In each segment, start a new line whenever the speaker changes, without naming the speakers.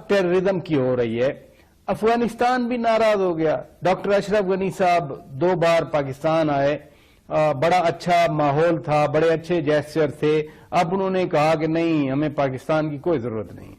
Terrorism کی ہو رہی ہے، افغانستان بھی ناراض ہو گیا. ڈاکٹر اشرف غنی صاحب 2 بار پاکستان آئے، بڑا اچھا ماحول تھا، بڑے اچھے جیسچر تھے. اب انہوں نے کہا کہ نہیں، ہمیں پاکستان کی کوئی ضرورت نہیں.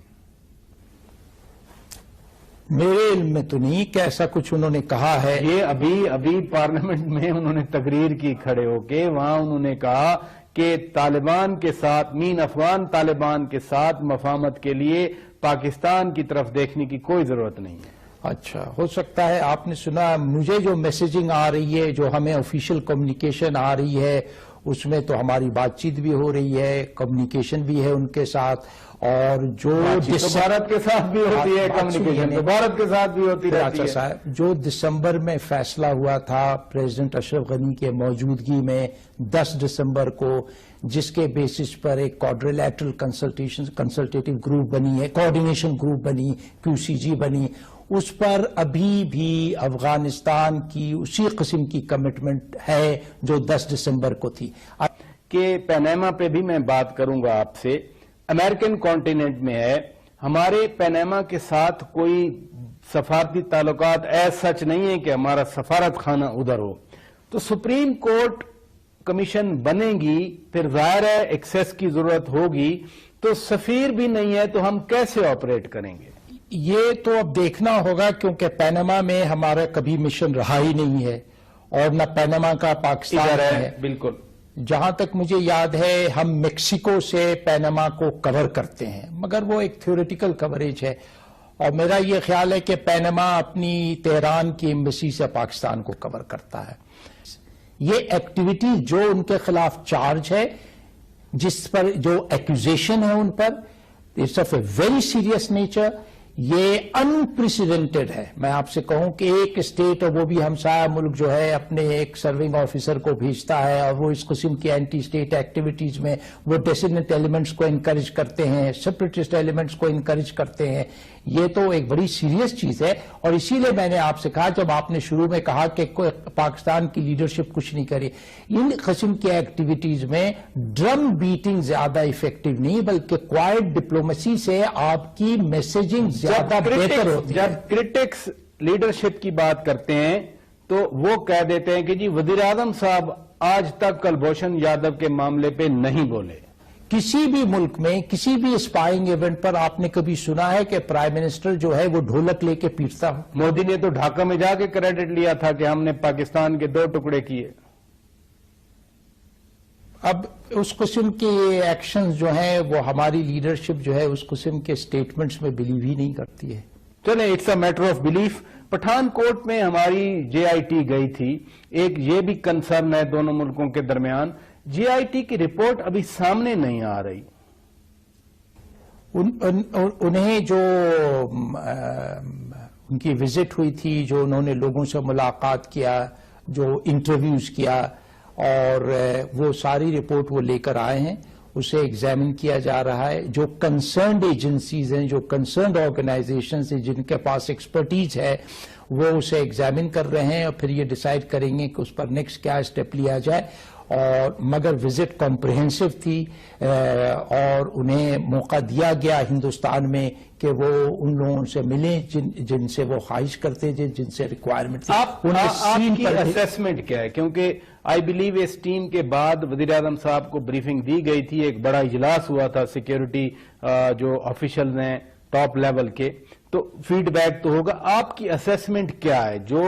میرے علم میں تو نہیں کہ ایسا کچھ انہوں نے کہا ہے.
یہ ابھی پارلیمنٹ میں انہوں نے تقریر کی کھڑے ہو کے، وہاں انہوں نے کہا کہ طالبان کے ساتھ، مین افغان طالبان کے ساتھ مفاہمت کے لیے پاکستان کی طرف دیکھنے کی کوئی ضرورت نہیں ہے.
اچھا، ہو سکتا ہے آپ نے سنا. مجھے جو میسیجنگ آ رہی ہے، جو ہمیں آفیشیل کمیونیکیشن آ رہی ہے، اس میں تو ہماری بات چیت بھی ہو رہی ہے، کمیونیکیشن بھی ہے ان کے ساتھ. اور جو
بھارت کے ساتھ بھی ہوتی ہے کمیونیکیشن، تو بھارت کے ساتھ بھی ہوتی رہتی ہے.
صاحب، جو دسمبر میں فیصلہ ہوا تھا پریزیڈنٹ اشرف غنی کے موجودگی میں 10 دسمبر کو، جس کے بیسس پر ایک کوادریلیٹرل کنسلٹیٹو گروپ بنی ہے، کوآرڈینیشن گروپ بنی، QCG بنی، اس پر ابھی بھی افغانستان کی اسی قسم کی کمٹمنٹ ہے جو 10 دسمبر کو تھی.
کہ پیناما پہ بھی میں بات کروں گا آپ سے. امریکن کانٹیننٹ میں ہے، ہمارے پیناما کے ساتھ کوئی سفارتی تعلقات ایسا سچ نہیں ہے کہ ہمارا سفارت خانہ ادھر ہو. تو سپریم کورٹ کمیشن بنے گی، پھر ظاہر ہے ایکسیس کی ضرورت ہوگی، تو سفیر بھی نہیں ہے تو ہم کیسے آپریٹ کریں گے؟
یہ تو اب دیکھنا ہوگا، کیونکہ پیناما میں ہمارا کبھی مشن رہا ہی نہیں ہے، اور نہ پیناما کا پاکستان ہے.
بالکل.
جہاں تک مجھے یاد ہے، ہم میکسیکو سے پیناما کو کور کرتے ہیں، مگر وہ ایک تھیوریٹیکل کوریج ہے. اور میرا یہ خیال ہے کہ پیناما اپنی تہران کی ایمبیسی سے پاکستان کو کور کرتا ہے. یہ ایکٹیویٹی جو ان کے خلاف چارج ہے، جس پر جو ایکوزیشن ہے ان پر، it's of a very serious nature. یہ انپریسیڈنٹڈ ہے. میں آپ سے کہوں کہ ایک اسٹیٹ، اور وہ بھی ہمسایہ ملک جو ہے، اپنے ایک سرونگ آفیسر کو بھیجتا ہے، اور وہ اس قسم کی اینٹی اسٹیٹ ایکٹیویٹیز میں وہ ڈیسیڈنٹ ایلیمنٹس کو انکریج کرتے ہیں، سیپریٹسٹ ایلیمنٹس کو انکریج کرتے ہیں. یہ تو ایک بڑی سیریس چیز ہے. اور اسی لیے میں نے آپ سے کہا، جب آپ نے شروع میں کہا کہ پاکستان کی لیڈرشپ کچھ نہیں کرے، ان قسم کی ایکٹیویٹیز میں ڈرم بیٹنگ زیادہ افیکٹو نہیں، بلکہ کوائٹ ڈپلومیسی سے آپ کی میسیجنگ زیادہ بہتر ہوتی ہے.
جب کرٹکس لیڈرشپ کی بات کرتے ہیں تو وہ کہہ دیتے ہیں کہ جی وزیر اعظم صاحب آج تک کلبھوشن یادو کے معاملے پہ نہیں بولے.
کسی بھی ملک میں کسی بھی اسپائنگ ایونٹ پر آپ نے کبھی سنا ہے کہ پرائم منسٹر جو ہے وہ ڈھولک لے کے پیٹتا ہو؟
مودی نے تو ڈھاکہ میں جا کے کریڈٹ لیا تھا کہ ہم نے پاکستان کے 2 ٹکڑے کیے.
اب اس قسم کے ایکشنز جو ہیں، وہ ہماری لیڈرشپ جو ہے اس قسم کے سٹیٹمنٹس میں بلیو ہی نہیں کرتی ہے.
چلیں، it's a matter of belief. Pathankot میں ہماری JIT گئی تھی. ایک یہ بھی کنسرن ہے دونوں ملکوں کے درمیان. JIT کی رپورٹ ابھی سامنے نہیں آ رہی.
انہیں جو ان کی وزٹ ہوئی تھی، جو انہوں نے لوگوں سے ملاقات کیا، جو انٹرویوز کیا، اور وہ ساری رپورٹ وہ لے کر آئے ہیں. اسے ایگزامن کیا جا رہا ہے. جو کنسرنڈ ایجنسیز ہیں، جو کنسرنڈ آرگنائزیشنز ہیں، جن کے پاس ایکسپرٹیز ہے، وہ اسے ایگزامن کر رہے ہیں، اور پھر یہ ڈیسائیڈ کریں گے کہ اس پر نیکسٹ کیا اسٹیپ لیا جائے. اور مگر وزٹ کمپریہنسو تھی، اور انہیں موقع دیا گیا ہندوستان میں کہ وہ ان لوگوں سے ملیں جن سے وہ خواہش کرتے تھے، جن سے ریکوائرمنٹ تھی.
آپ کی اسیسمنٹ کیا ہے؟ کیونکہ آئی بلیو اس ٹیم کے بعد وزیر اعظم صاحب کو بریفنگ دی گئی تھی، ایک بڑا اجلاس ہوا تھا سیکیورٹی جو آفیشلز ہیں ٹاپ لیول کے، تو فیڈ بیک تو ہوگا. آپ کی اسیسمنٹ کیا ہے؟ جو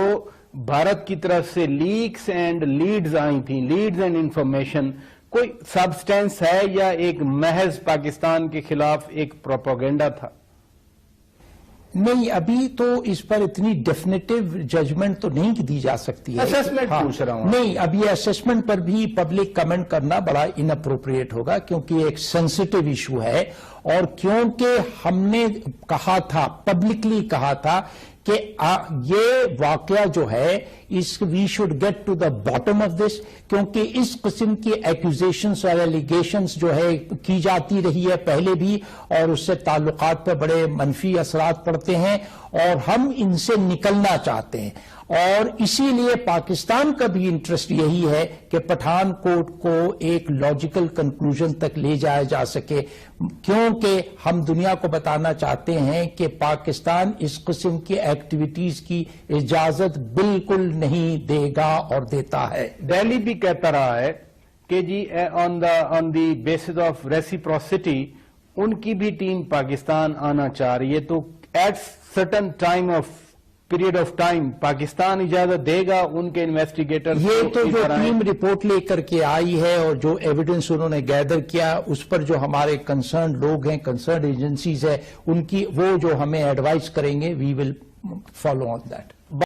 بھارت کی طرف سے لیکس اینڈ لیڈز آئی تھیں، لیڈز اینڈ انفارمیشن، کوئی سبسٹینس ہے یا ایک محض پاکستان کے خلاف ایک پروپیگنڈا تھا؟
نہیں، ابھی تو اس پر اتنی ڈیفینیٹو ججمنٹ تو نہیں دی جا سکتی ہے.
اسیسمنٹ پوچھ رہا ہوں.
نہیں، اب یہ اسیسمنٹ پر بھی پبلک کمنٹ کرنا بڑا ان اپروپریٹ ہوگا، کیونکہ ایک سینسٹیو ایشو ہے. اور کیونکہ ہم نے کہا تھا، پبلکلی کہا تھا کہ یہ واقعہ جو ہے، we should get to the bottom of this, کیونکہ اس قسم کی ایکوزیشنز اور ایلیگیشنز جو ہے کی جاتی رہی ہے پہلے بھی، اور اس سے تعلقات پر بڑے منفی اثرات پڑتے ہیں، اور ہم ان سے نکلنا چاہتے ہیں. اور اسی لیے پاکستان کا بھی انٹرسٹ یہی ہے کہ پٹھان کوٹ کو ایک لاجیکل کنکلوژن تک لے جایا جا سکے، کیونکہ ہم دنیا کو بتانا چاہتے ہیں کہ پاکستان اس قسم کی ایکٹیویٹیز کی اجازت بالکل نہیں دے گا اور دیتا ہے۔
دہلی بھی کہتا رہا ہے کہ جی on the basis of reciprocity ان کی بھی ٹیم پاکستان آنا چاہ رہی ہے، تو at certain time of period of time Pakistan اجازت دے گا ان کے انویسٹیگیٹر؟
یہ تو جو ٹیم رپورٹ لے کر کے آئی ہے اور جو ایویڈنس انہوں نے گیدر کیا اس پر جو ہمارے کنسرنڈ لوگ ہیں، کنسرنڈ ایجنسیز ہیں، ان کی وہ جو ہمیں ایڈوائز کریں گے، وی ول فالو آن دیٹ۔